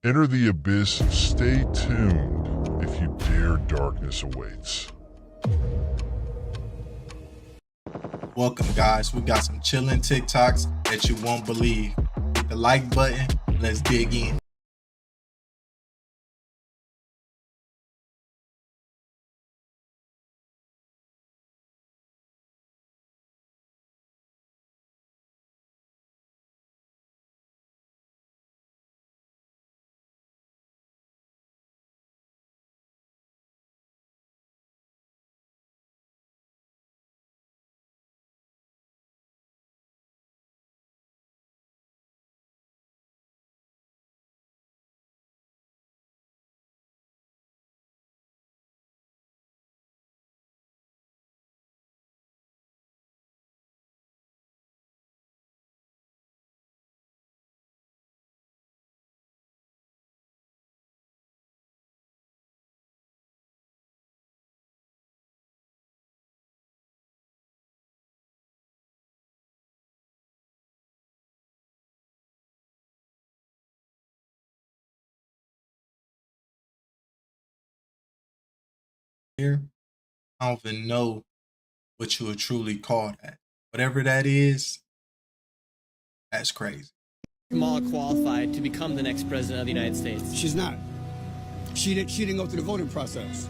Enter the abyss. Stay tuned if you dare. Darkness awaits. Welcome, guys. We got some chilling TikToks that you won't believe. Hit the like button. Let's dig in. Here, I don't even know what you would truly call that. Whatever that is, that's crazy. Kamala qualified to become the next president of the United States? She's not. She didn't go through the voting process.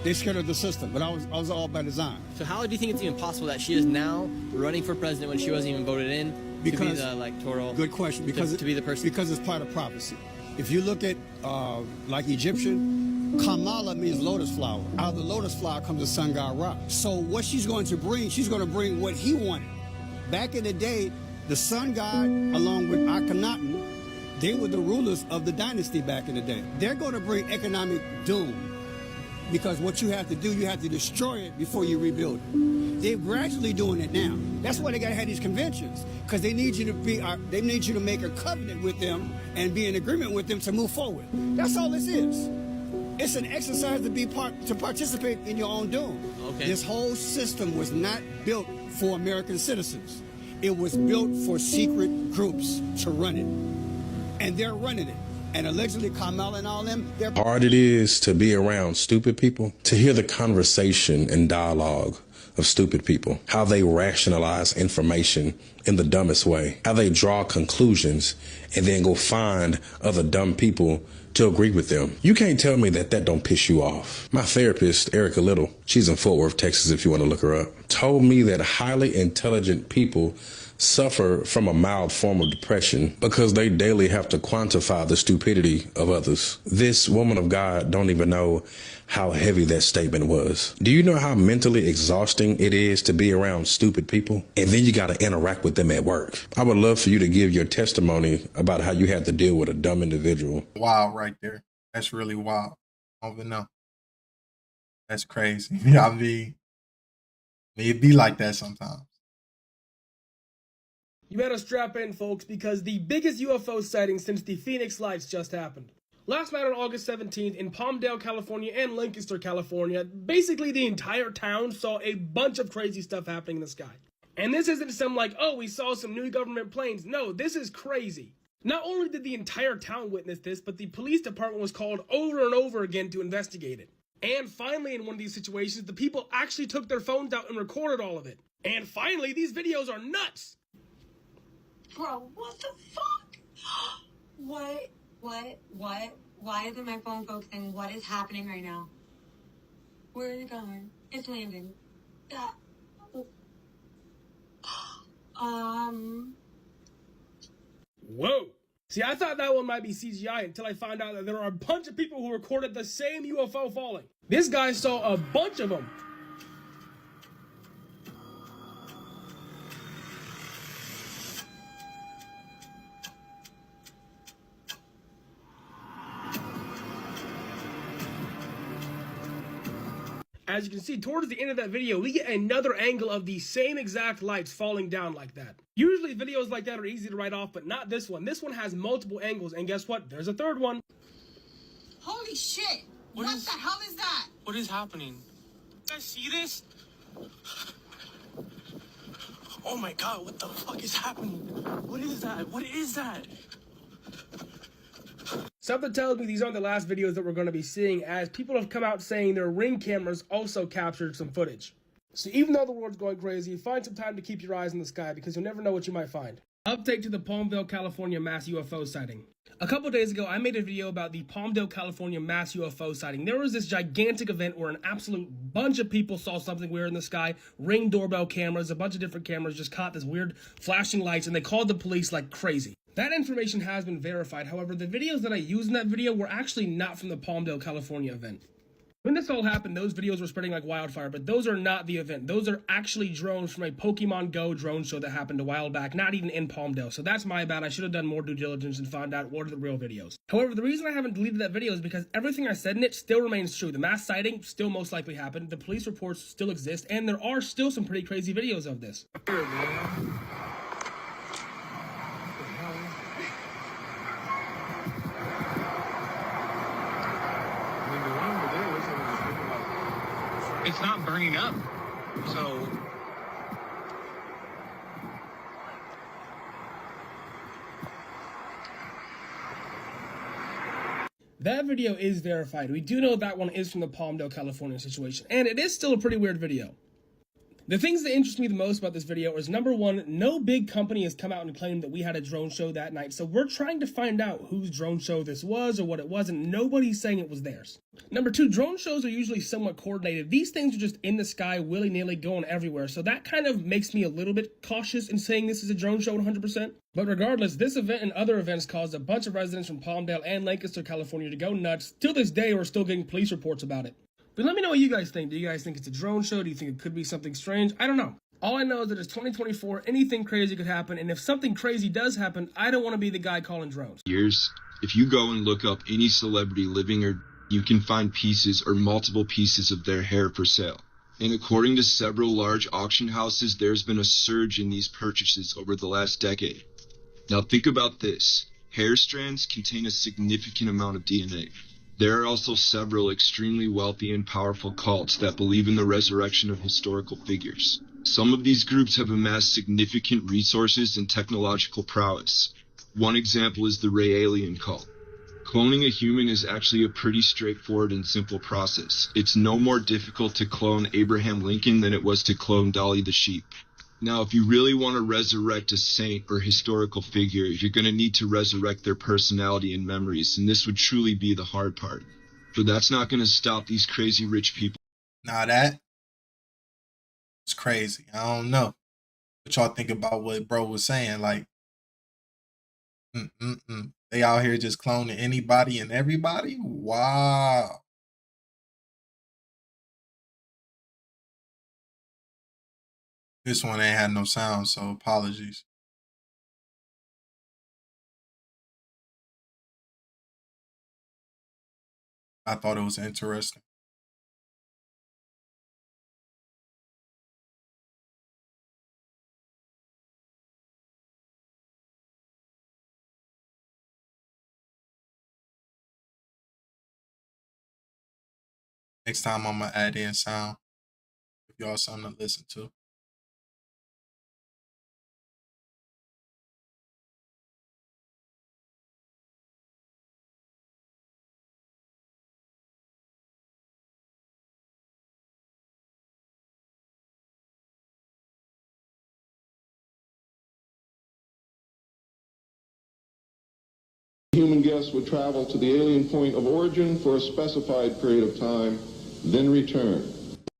They scared of the system, but I was all by design. So how do you think it's even possible that she is now running for president when she wasn't even voted in to be the electoral? Good question. Because to be the person. Because it's part of prophecy. If you look at like Egyptian, Kamala means lotus flower. Out of the lotus flower comes the sun god Ra. So what she's going to bring what he wanted. Back in the day, the sun god, along with Akhenaten, they were the rulers of the dynasty back in the day. They're going to bring economic doom. Because what you have to do, you have to destroy it before you rebuild it. They're gradually doing it now. That's why they got to have these conventions, because they need you to make a covenant with them and be in agreement with them to move forward. That's all this is. It's an exercise to participate in your own doom. Okay. This whole system was not built for American citizens. It was built for secret groups to run it, and they're running it. And allegedly Kamala and all them, they're... Hard it is to be around stupid people, to hear the conversation and dialogue of stupid people, how they rationalize information in the dumbest way, how they draw conclusions and then go find other dumb people to agree with them. You can't tell me that don't piss you off. My therapist, Erica Little, she's in Fort Worth, Texas, if you want to look her up, told me that highly intelligent people suffer from a mild form of depression because they daily have to quantify the stupidity of others. This woman of God don't even know how heavy that statement was. Do you know how mentally exhausting it is to be around stupid people? And then you got to interact with them at work. I would love for you to give your testimony about how you had to deal with a dumb individual. Wow, right there. That's really wild. I don't even know. That's crazy. I mean, it be like that sometimes. You better strap in, folks, because the biggest UFO sighting since the Phoenix Lights just happened. Last night on August 17th in Palmdale, California and Lancaster, California, basically the entire town saw a bunch of crazy stuff happening in the sky. And this isn't some like, oh, we saw some new government planes. No, this is crazy. Not only did the entire town witness this, but the police department was called over and over again to investigate it. And finally, in one of these situations, the people actually took their phones out and recorded all of it. And finally, these videos are nuts. Bro, what the fuck? What? Why isn't my phone focusing? What is happening right now? Where is it going? It's landing. Whoa. See, I thought that one might be CGI until I found out that there are a bunch of people who recorded the same UFO falling. This guy saw a bunch of them. As you can see, towards the end of that video, we get another angle of the same exact lights falling down like that. Usually videos like that are easy to write off, but not this one. This one has multiple angles, and guess what? There's a third one. Holy shit! What the hell is that? What is happening? You guys see this? Oh my god, what the fuck is happening? What is that? What is that? Something tells me these aren't the last videos that we're going to be seeing, as people have come out saying their Ring cameras also captured some footage. So even though the world's going crazy, find some time to keep your eyes in the sky, because you'll never know what you might find. Update to the Palmdale, California mass UFO sighting. A couple days ago, I made a video about the Palmdale, California mass UFO sighting. There was this gigantic event where an absolute bunch of people saw something weird in the sky. Ring doorbell cameras, a bunch of different cameras just caught this weird flashing lights, and they called the police like crazy. That information has been verified. However, the videos that I used in that video were actually not from the Palmdale, California event. When this all happened, those videos were spreading like wildfire, but those are not the event. Those are actually drones from a Pokemon Go drone show that happened a while back, not even in Palmdale. So that's my bad. I should have done more due diligence and found out what are the real videos. However, the reason I haven't deleted that video is because everything I said in it still remains true. The mass sighting still most likely happened. The police reports still exist, and there are still some pretty crazy videos of this. It's not burning up, so that video is verified. We do know that one is from the Palmdale, California situation, and it is still a pretty weird video. The things that interest me the most about this video is, number one, no big company has come out and claimed that we had a drone show that night, so we're trying to find out whose drone show this was or what it was, and nobody's saying it was theirs. Number two, drone shows are usually somewhat coordinated. These things are just in the sky, willy-nilly, going everywhere, so that kind of makes me a little bit cautious in saying this is a drone show 100%. But regardless, this event and other events caused a bunch of residents from Palmdale and Lancaster, California to go nuts. Till this day, we're still getting police reports about it. But let me know what you guys think. Do you guys think it's a drone show? Do you think it could be something strange? I don't know. All I know is that it's 2024, anything crazy could happen, and if something crazy does happen, I don't want to be the guy calling drones. If you go and look up any celebrity living or you can find pieces or multiple pieces of their hair for sale. And according to several large auction houses, there's been a surge in these purchases over the last decade. Now think about this. Hair strands contain a significant amount of DNA. There are also several extremely wealthy and powerful cults that believe in the resurrection of historical figures. Some of these groups have amassed significant resources and technological prowess. One example is the Ray Alien cult. Cloning a human is actually a pretty straightforward and simple process. It's no more difficult to clone Abraham Lincoln than it was to clone Dolly the sheep. Now, if you really want to resurrect a saint or historical figure, you're going to need to resurrect their personality and memories, and this would truly be the hard part. But that's not going to stop these crazy rich people. Now that it's crazy. I don't know what y'all think about what bro was saying. Like, they out here just cloning anybody and everybody? Wow. This one ain't had no sound, so apologies. I thought it was interesting. Next time I'm gonna add in sound. If y'all something to listen to. Human guests would travel to the alien point of origin for a specified period of time, then return.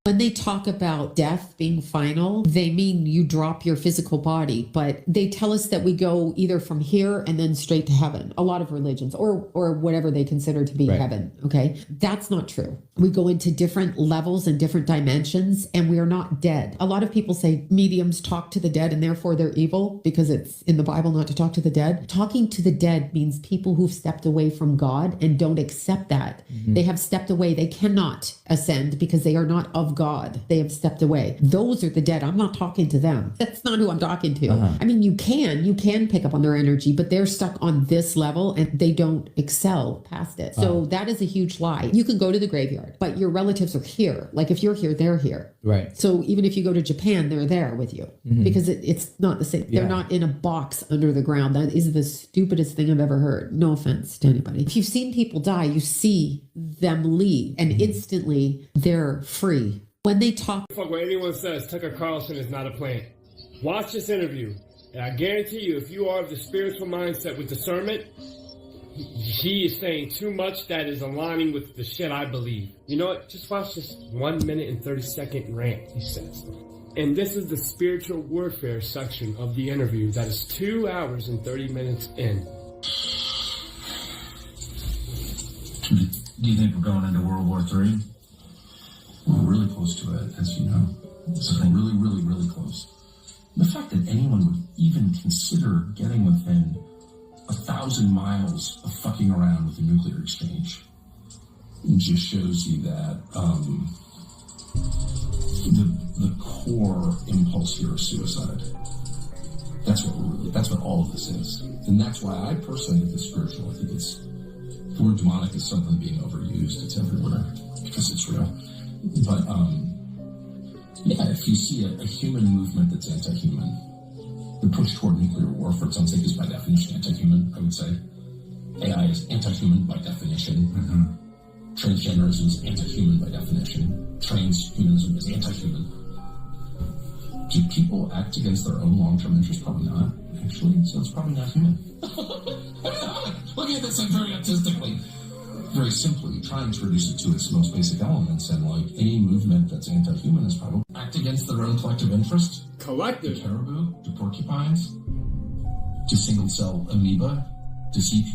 When they talk about death being final, they mean you drop your physical body, but they tell us that we go either from here and then straight to heaven. A lot of religions, or whatever they consider to be heaven, okay? That's not true. We go into different levels and different dimensions, and we are not dead. A lot of people say mediums talk to the dead, and therefore they're evil because it's in the Bible not to talk to the dead. Talking to the dead means people who've stepped away from God and don't accept that. They have stepped away. They cannot ascend because they are not of God. They have stepped away. Those are the dead. I'm not talking to them. That's not who I'm talking to. I mean, you can pick up on their energy, but they're stuck on this level and they don't excel past it. So that is a huge lie. You can go to the graveyard, but your relatives are here. Like if you're here, they're here. Right. So even if you go to Japan, they're there with you because it's not the same. They're not in a box under the ground. That is the stupidest thing I've ever heard. No offense to anybody. If you've seen people die, you see them leave and instantly they're free. When they talk. Fuck what anyone says, Tucker Carlson is not a plant. Watch this interview, and I guarantee you, if you are of the spiritual mindset with discernment, he is saying too much that is aligning with the shit I believe. You know what? Just watch this 1 minute and 30-second rant he says. And this is the spiritual warfare section of the interview that is 2 hours and 30 minutes in. Do you think we're going into World War III? We're really close to it, as you know. Something really, really, really close. The fact that anyone would even consider getting within 1,000 miles of fucking around with a nuclear exchange just shows you that the core impulse here is suicide. That's what all of this is. And that's why I personally think it's spiritual. I think the word demonic is something being overused. It's everywhere because it's real. But yeah, if you see a human movement that's anti-human, the push toward nuclear war, for its own sake, is by definition anti-human, I would say. AI is anti-human by definition. Transgenderism is anti-human by definition. Transhumanism is anti-human. Do people act against their own long-term interests? Probably not, actually. So it's probably not human. Looking at this very artistically, very simply, trying to reduce it to its most basic elements, and like any movement that's anti-human is probably act against their own collective interest. Collective? To caribou, to porcupines, to single-cell amoeba, to sea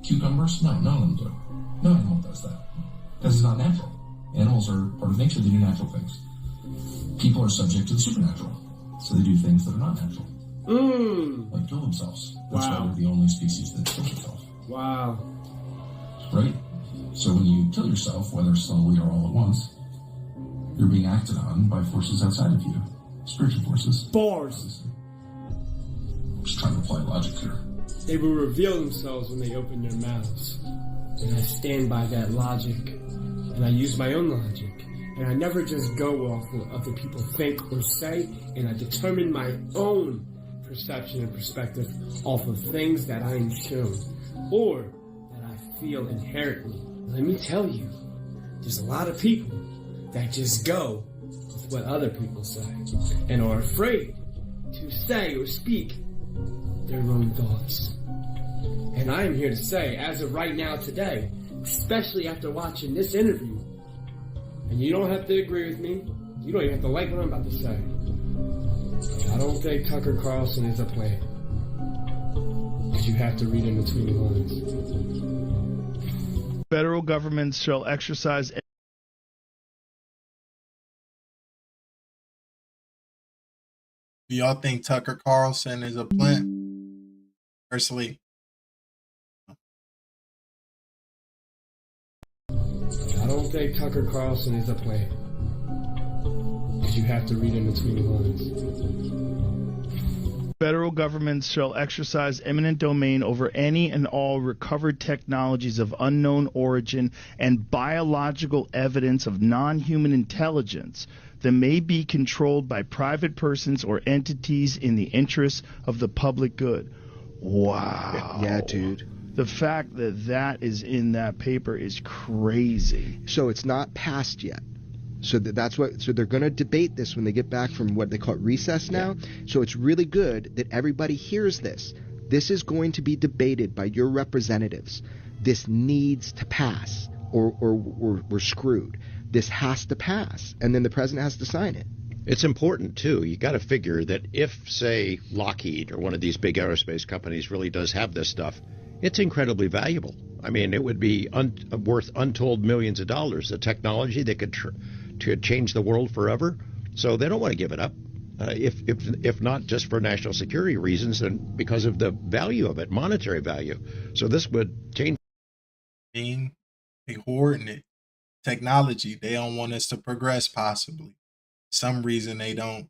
cucumbers? No, none of them do. No animal does that. Because it's not natural. Animals are part of nature, they do natural things. People are subject to the supernatural, so they do things that are not natural. Like kill themselves. That's why we're the only species that kills itself. Wow. Right? So when you kill yourself, whether slowly or all at once, you're being acted on by forces outside of you. Spiritual forces. Bars. Just trying to apply logic here. They will reveal themselves when they open their mouths. And I stand by that logic. And I use my own logic. And I never just go off what other people think or say. And I determine my own perception and perspective off of things that I am shown. Or that I feel inherently. Let me tell you, there's a lot of people that just go with what other people say and are afraid to say or speak their own thoughts. And I am here to say, as of right now today, especially after watching this interview, and you don't have to agree with me, you don't even have to like what I'm about to say, I don't think Tucker Carlson is a plant. Because you have to read in between the lines. Federal governments shall exercise. Do y'all think Tucker Carlson is a plant? Personally, I don't think Tucker Carlson is a plant. Because you have to read in between the lines. Federal governments shall exercise eminent domain over any and all recovered technologies of unknown origin and biological evidence of non-human intelligence that may be controlled by private persons or entities in the interests of the public good. Wow. Yeah, dude. The fact that that is in that paper is crazy. So it's not passed yet. So that's what. So they're going to debate this when they get back from what they call recess now. Yeah. So it's really good that everybody hears this. This is going to be debated by your representatives. This needs to pass, or we're screwed. This has to pass, and then the president has to sign it. It's important, too. You got to figure that if, say, Lockheed or one of these big aerospace companies really does have this stuff, it's incredibly valuable. I mean, it would be worth untold millions of dollars. The technology that could change the world forever. So they don't want to give it up. If not just for national security reasons, then because of the value of it, monetary value. So this would change. Being a hoarding it technology. They don't want us to progress, possibly. For some reason they don't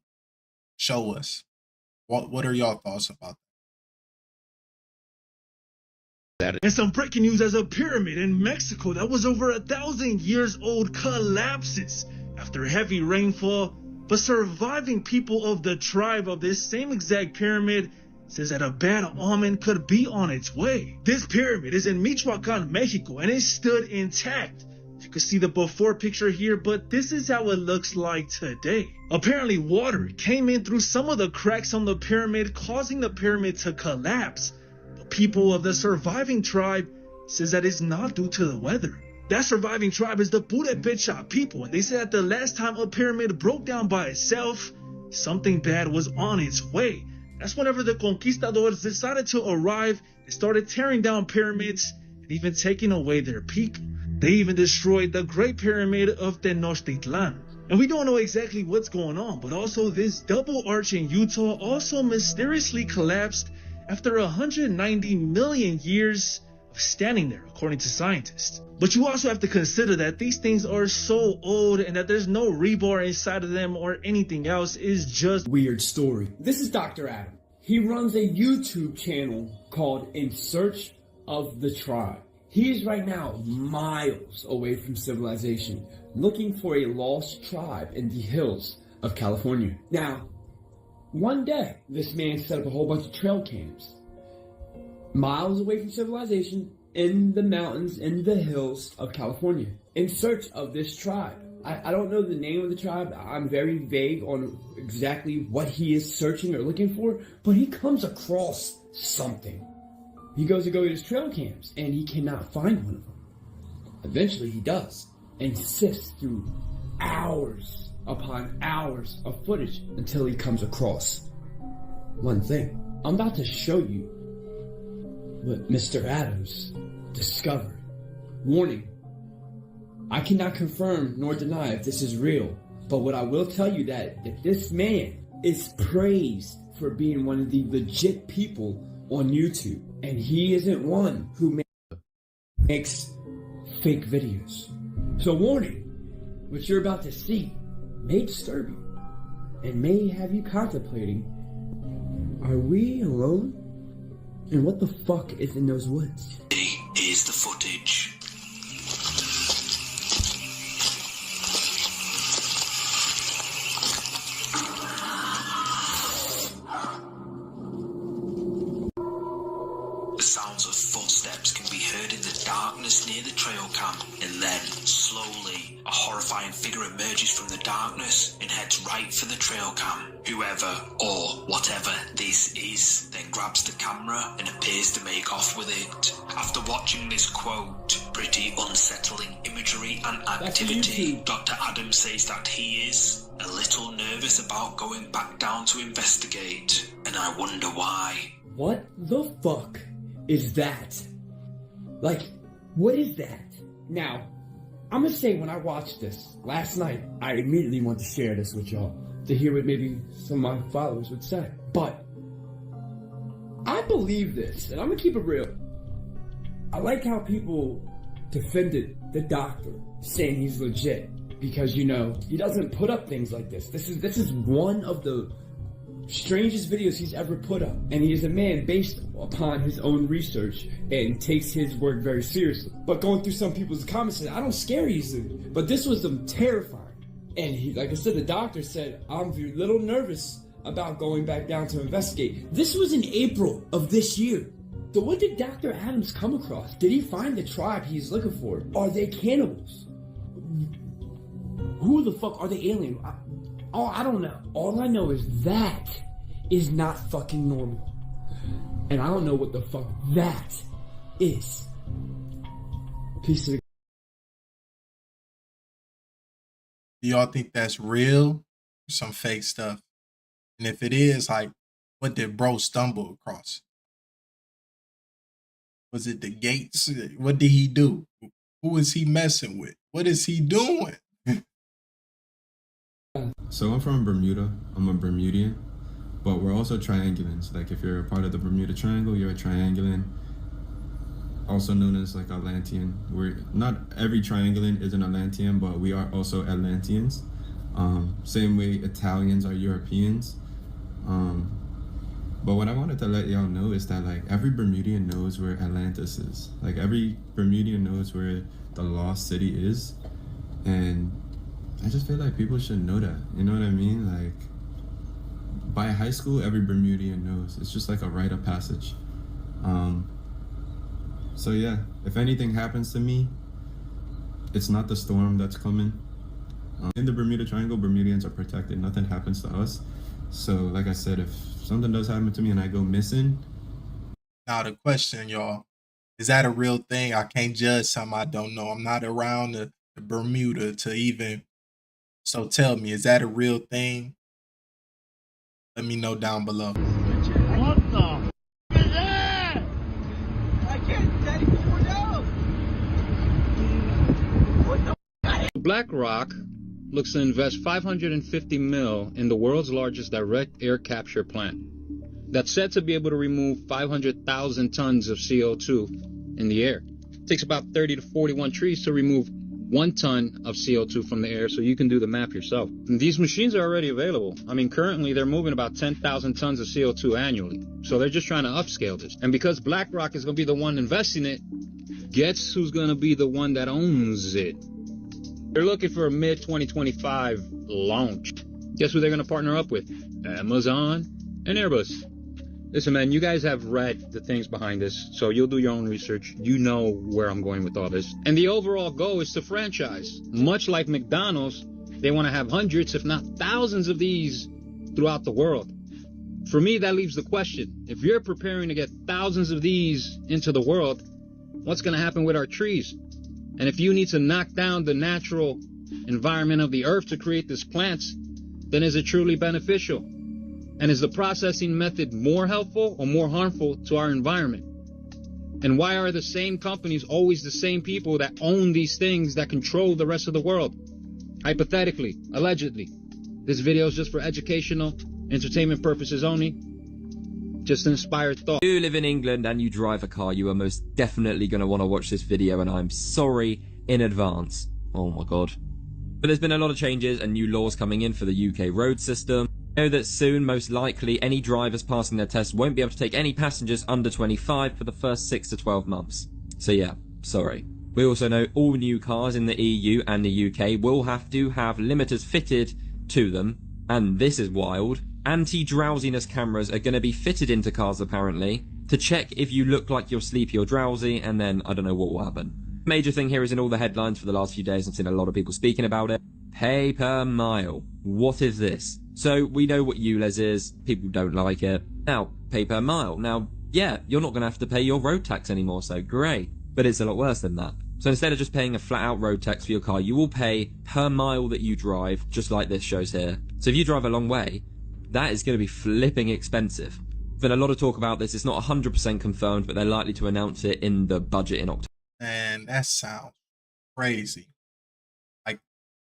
show us. What are y'all thoughts about that? And some breaking news as a pyramid in Mexico that was over 1,000 years old collapses after heavy rainfall, but surviving people of the tribe of this same exact pyramid says that a bad omen could be on its way. This pyramid is in Michoacan, Mexico, and it stood intact. You can see the before picture here, but this is how it looks like today. Apparently water came in through some of the cracks on the pyramid, causing the pyramid to collapse. But people of the surviving tribe says that it's not due to the weather. That surviving tribe is the Purepecha people, and they said that the last time a pyramid broke down by itself, something bad was on its way. That's whenever the conquistadors decided to arrive, they started tearing down pyramids and even taking away their people. They even destroyed the Great Pyramid of Tenochtitlan. And we don't know exactly what's going on, but also this double arch in Utah also mysteriously collapsed after 190 million years of standing there, according to scientists. But you also have to consider that these things are so old and that there's no rebar inside of them or anything else. Is just weird story. This is Dr. Adam. He runs a YouTube channel called In Search of the Tribe. He is right now miles away from civilization, looking for a lost tribe in the hills of California. Now, one day, this man set up a whole bunch of trail cams, miles away from civilization, in the mountains, in the hills of California, in search of this tribe. I don't know the name of the tribe. I'm very vague on exactly what he is searching or looking for, but he comes across something. He goes to go get his trail cams, and he cannot find one of them. Eventually he does, and sifts through hours upon hours of footage until he comes across one thing. I'm about to show you what Mr. Adams discovered. Warning, I cannot confirm nor deny if this is real, but what I will tell you that this man is praised for being one of the legit people on YouTube, and he isn't one who makes fake videos. So warning, what you're about to see may disturb you and may have you contemplating, are we alone? And what the fuck is in those woods? Here's the footage. The sounds of footsteps can be heard in the darkness near the trail cam, and then, slowly, a horrifying figure emerges from the darkness and heads right for the trail cam. Whoever, or whatever this is, then grabs the camera and appears to make off with it. After watching this quote, pretty unsettling imagery and activity, Dr. Adams says that he is a little nervous about going back down to investigate, and I wonder why. What the fuck is that? Like, what is that? Now, I'm gonna say when I watched this last night, I immediately want to share this with y'all to hear what maybe some of my followers would say. But I believe this, and I'm gonna keep it real. I like how people defended the doctor, saying he's legit because, you know, he doesn't put up things like this. This is one of the strangest videos he's ever put up, and he is a man based upon his own research and takes his work very seriously. But going through some people's comments, I don't scare easily, but this was terrifying. And he, like I said, the doctor said, I'm a little nervous about going back down to investigate. This was in April of this year. So what did Dr. Adams come across? Did he find the tribe he's looking for? Are they cannibals? Who the fuck are they alien? I don't know. All I know is that is not fucking normal. And I don't know what the fuck that is. Piece of... Do y'all think that's real or some fake stuff? And if it is, like, what did bro stumble across? Was it the gates? What did he do? Who is he messing with? What is he doing? So I'm from Bermuda. I'm a Bermudian, but we're also triangulans. Like if you're a part of the Bermuda Triangle, you're a triangulan. also known as like Atlantean. We're not every triangulate is an Atlantean, but we are also Atlanteans. Same way Italians are Europeans. But what I wanted to let y'all know is that like every Bermudian knows where Atlantis is. Like every Bermudian knows where the lost city is. And I just feel like people should know that. You know what I mean? Like by high school, every Bermudian knows. It's just like a rite of passage. So yeah, if anything happens to me, it's not the storm that's coming. In the Bermuda Triangle, Bermudians are protected. Nothing happens to us. So like I said, if something does happen to me and I go missing. Now the question, y'all, is that a real thing? I can't judge something I don't know. I'm not around the Bermuda to even. So tell me, is that a real thing? Let me know down below. What the is that? I can't take it down. BlackRock looks to invest $550 million in the world's largest direct air capture plant that's said to be able to remove 500,000 tons of CO2 in the air. It takes about 30 to 41 trees to remove 1 ton of CO2 from the air, so you can do the math yourself. And these machines are already available. I mean, currently they're moving about 10,000 tons of CO2 annually. So they're just trying to upscale this. And because BlackRock is going to be the one investing it, guess who's going to be the one that owns it? They're looking for a mid-2025 launch. Guess who they're going to partner up with? Amazon and Airbus. Listen, man, you guys have read the things behind this, so you'll do your own research. You know where I'm going with all this. And the overall goal is to franchise. Much like McDonald's, they want to have hundreds, if not thousands of these throughout the world. For me, that leaves the question. If you're preparing to get thousands of these into the world, what's going to happen with our trees? And if you need to knock down the natural environment of the earth to create these plants, then is it truly beneficial? And is the processing method more helpful or more harmful to our environment? And why are the same companies always the same people that own these things that control the rest of the world? Hypothetically, allegedly. This video is just for educational, entertainment purposes only. Just inspired thought. If you live in England and you drive a car, you are most definitely going to want to watch this video, and I'm sorry in advance. Oh my god. But there's been a lot of changes and new laws coming in for the UK road system. I know that soon, most likely, any drivers passing their test won't be able to take any passengers under 25 for the first 6 to 12 months. So yeah, sorry. We also know all new cars in the EU and the UK will have to have limiters fitted to them, and this is wild. Anti-drowsiness cameras are going to be fitted into cars apparently to check if you look like you're sleepy or drowsy, and then I don't know what will happen. Major thing here is in all the headlines for the last few days. I've seen a lot of people speaking about it. Pay per mile. What is this? So we know what ULEZ is. People don't like it. Now, pay per mile. Now, yeah, you're not going to have to pay your road tax anymore, so great. But it's a lot worse than that. So instead of just paying a flat out road tax for your car, you will pay per mile that you drive, just like this shows here. So if you drive a long way, that is going to be flipping expensive. There's been a lot of talk about this. It's not 100% confirmed, but they're likely to announce it in the budget in October. And that sounds crazy. Like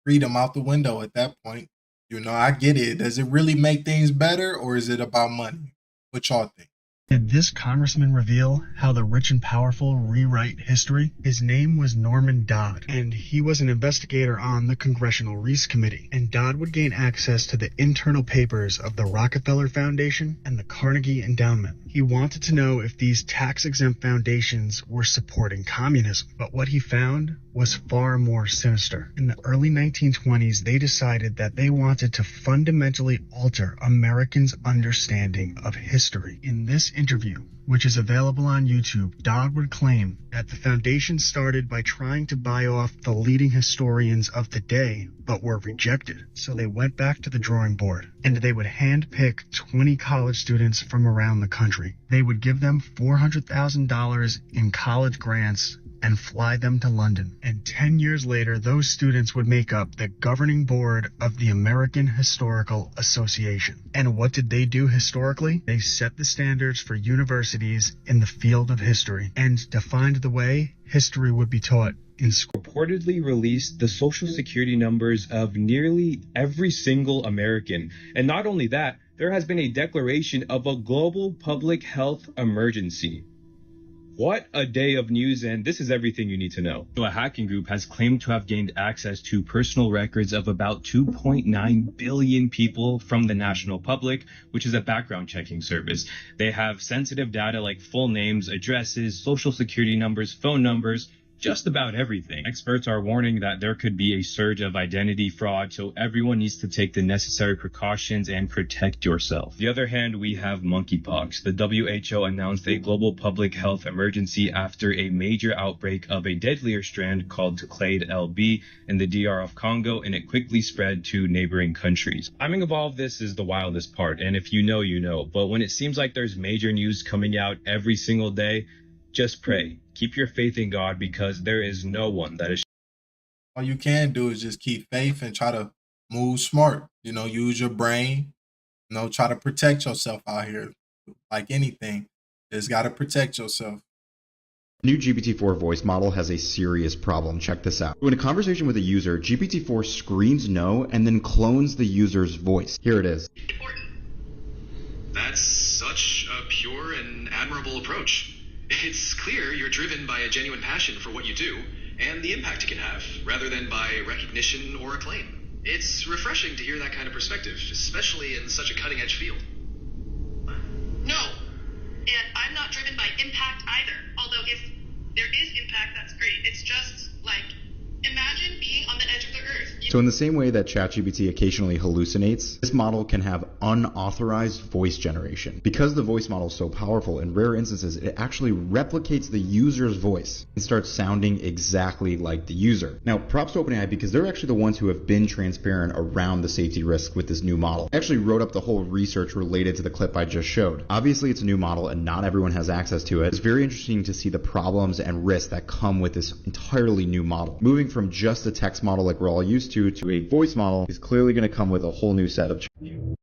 freedom out the window at that point. You know, I get it. Does it really make things better, or is it about money? What y'all think? Did this congressman reveal how the rich and powerful rewrite history? His name was Norman Dodd, and he was an investigator on the Congressional Reese Committee. And Dodd would gain access to the internal papers of the Rockefeller Foundation and the Carnegie Endowment. He wanted to know if these tax-exempt foundations were supporting communism, but what he found was far more sinister. In the early 1920s, they decided that they wanted to fundamentally alter Americans' understanding of history. In this interview, which is available on YouTube, Dodd would claim that the foundation started by trying to buy off the leading historians of the day, but were rejected. So they went back to the drawing board, and they would handpick 20 college students from around the country. They would give them $400,000 in college grants and fly them to London. And 10 years later, those students would make up the governing board of the American Historical Association. And what did they do historically? They set the standards for universities in the field of history and defined the way history would be taught in school. Reportedly released the social security numbers of nearly every single American. And not only that, there has been a declaration of a global public health emergency. What a day of news, and this is everything you need to know. So a hacking group has claimed to have gained access to personal records of about 2.9 billion people from the national public, which is a background checking service. They have sensitive data like full names, addresses, social security numbers, phone numbers, just about everything. Experts are warning that there could be a surge of identity fraud, so everyone needs to take the necessary precautions and protect yourself. On the other hand, we have monkeypox. The WHO announced a global public health emergency after a major outbreak of a deadlier strand called Clade LB in the DR of Congo, and it quickly spread to neighboring countries. Timing of all of this is the wildest part, and if you know, you know. But when it seems like there's major news coming out every single day, just pray. Keep your faith in God, because there is no one that is. All you can do is just keep faith and try to move smart. Use your brain. Try to protect yourself out here. Like anything, just got to protect yourself. New GPT-4 voice model has a serious problem. Check this out. In a conversation with a user, GPT-4 screams no and then clones the user's voice. Here it is. That's such a pure and admirable approach. It's clear you're driven by a genuine passion for what you do and the impact it can have, rather than by recognition or acclaim. It's refreshing to hear that kind of perspective, especially in such a cutting-edge field. No, and I'm not driven by impact either. Although if there is impact, that's great. It's just like, imagine being on the edge of the earth. So in the same way that ChatGPT occasionally hallucinates, this model can have unauthorized voice generation. Because the voice model is so powerful, in rare instances, it actually replicates the user's voice and starts sounding exactly like the user. Now, props to OpenAI, because they're actually the ones who have been transparent around the safety risk with this new model. I actually wrote up the whole research related to the clip I just showed. Obviously, it's a new model and not everyone has access to it. It's very interesting to see the problems and risks that come with this entirely new model. Moving from just a text model like we're all used to a voice model is clearly going to come with a whole new set of challenges.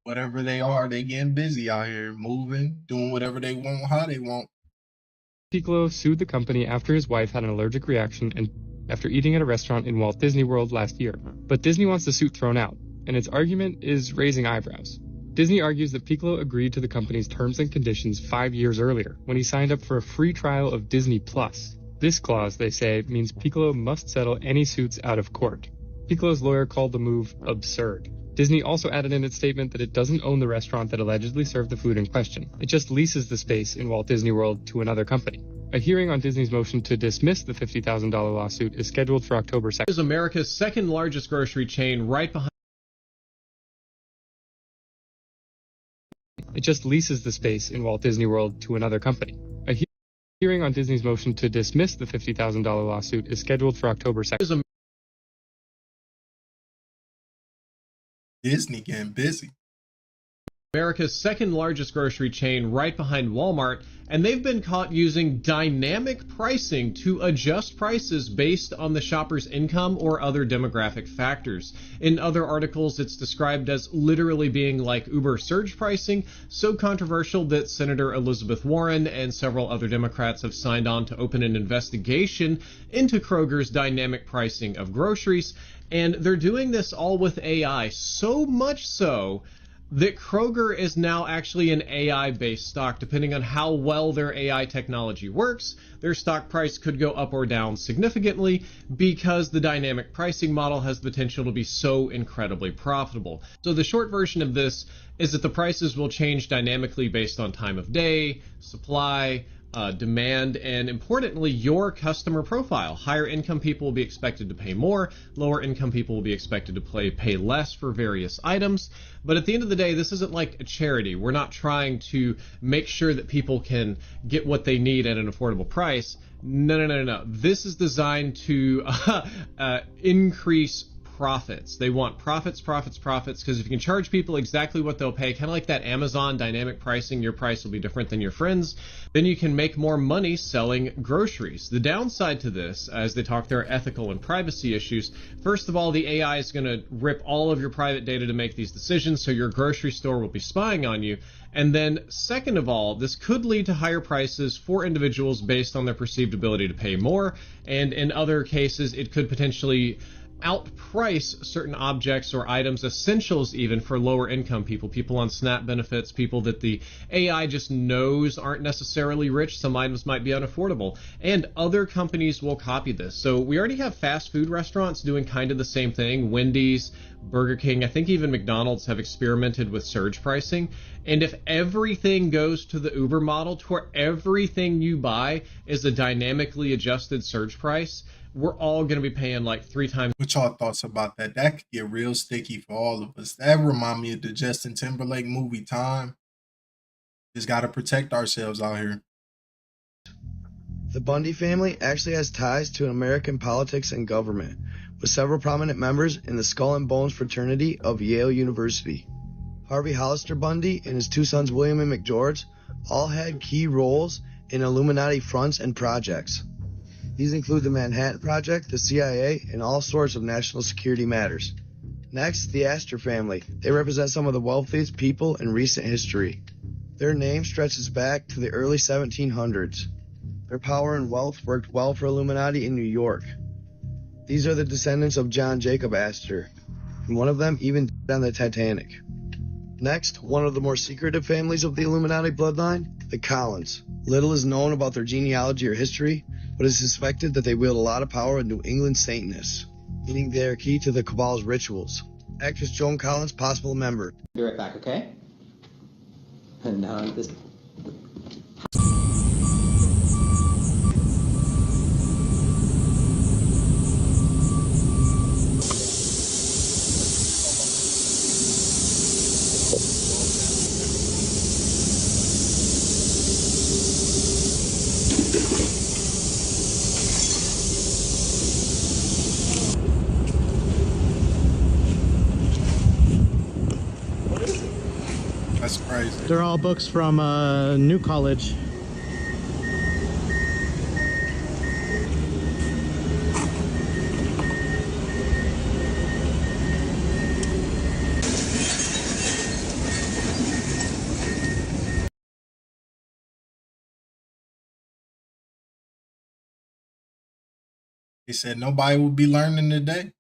Whatever they are, they getting busy out here, moving, doing whatever they want, how they want. Piccolo sued the company after his wife had an allergic reaction and after eating at a restaurant in Walt Disney World last year. But Disney wants the suit thrown out, and its argument is raising eyebrows. Disney argues that Piccolo agreed to the company's terms and conditions 5 years earlier, when he signed up for a free trial of Disney Plus. This clause, they say, means Piccolo must settle any suits out of court. Piccolo's lawyer called the move absurd. Disney also added in its statement that it doesn't own the restaurant that allegedly served the food in question. It just leases the space in Walt Disney World to another company. A hearing on Disney's motion to dismiss the $50,000 lawsuit is scheduled for October 2nd. Is America's second largest grocery chain, right behind. It just leases the space in Walt Disney World to another company. A hearing on Disney's motion to dismiss the $50,000 lawsuit is scheduled for October 2nd. Disney getting busy. America's second largest grocery chain, right behind Walmart, and they've been caught using dynamic pricing to adjust prices based on the shopper's income or other demographic factors. In other articles, it's described as literally being like Uber surge pricing, so controversial that Senator Elizabeth Warren and several other Democrats have signed on to open an investigation into Kroger's dynamic pricing of groceries, and they're doing this all with AI, so much so that Kroger is now actually an AI-based stock. Depending on how well their AI technology works, their stock price could go up or down significantly because the dynamic pricing model has the potential to be so incredibly profitable. So the short version of this is that the prices will change dynamically based on time of day, supply, demand, and importantly, your customer profile. Higher income people will be expected to pay more, lower income people will be expected to pay less for various items. But at the end of the day, this isn't like a charity. We're not trying to make sure that people can get what they need at an affordable price. No. This is designed to increase profits. They want profits, because if you can charge people exactly what they'll pay, kind of like that Amazon dynamic pricing, your price will be different than your friends, then you can make more money selling groceries. The downside to this, as they talk, there are ethical and privacy issues. First of all, the AI is going to rip all of your private data to make these decisions, so your grocery store will be spying on you. And then second of all, this could lead to higher prices for individuals based on their perceived ability to pay more. And in other cases, it could potentially outprice certain objects or items, essentials even, for lower income people, people on SNAP benefits, people that the AI just knows aren't necessarily rich. Some items might be unaffordable, and other companies will copy this. So we already have fast food restaurants doing kind of the same thing. Wendy's, Burger King, I think even McDonald's have experimented with surge pricing. And if everything goes to the Uber model, to where everything you buy is a dynamically adjusted surge price, we're all going to be paying like 3 times. What y'all thoughts about that? That could get real sticky for all of us. That remind me of the Justin Timberlake movie Time. Just got to protect ourselves out here. The Bundy family actually has ties to American politics and government, with several prominent members in the Skull and Bones fraternity of Yale University. Harvey Hollister Bundy and his 2 sons William and McGeorge all had key roles in Illuminati fronts and projects. These include the Manhattan Project, the CIA, and all sorts of national security matters. Next, the Astor family. They represent some of the wealthiest people in recent history. Their name stretches back to the early 1700s. Their power and wealth worked well for Illuminati in New York. These are the descendants of John Jacob Astor, and one of them even died on the Titanic. Next, one of the more secretive families of the Illuminati bloodline, the Collins. Little is known about their genealogy or history, but it is suspected that they wield a lot of power in New England Satanists, meaning they are key to the Cabal's rituals. Actress Joan Collins, possible member. Be right back, okay? And now this. That's crazy. They're all books from New College. They said nobody will be learning today.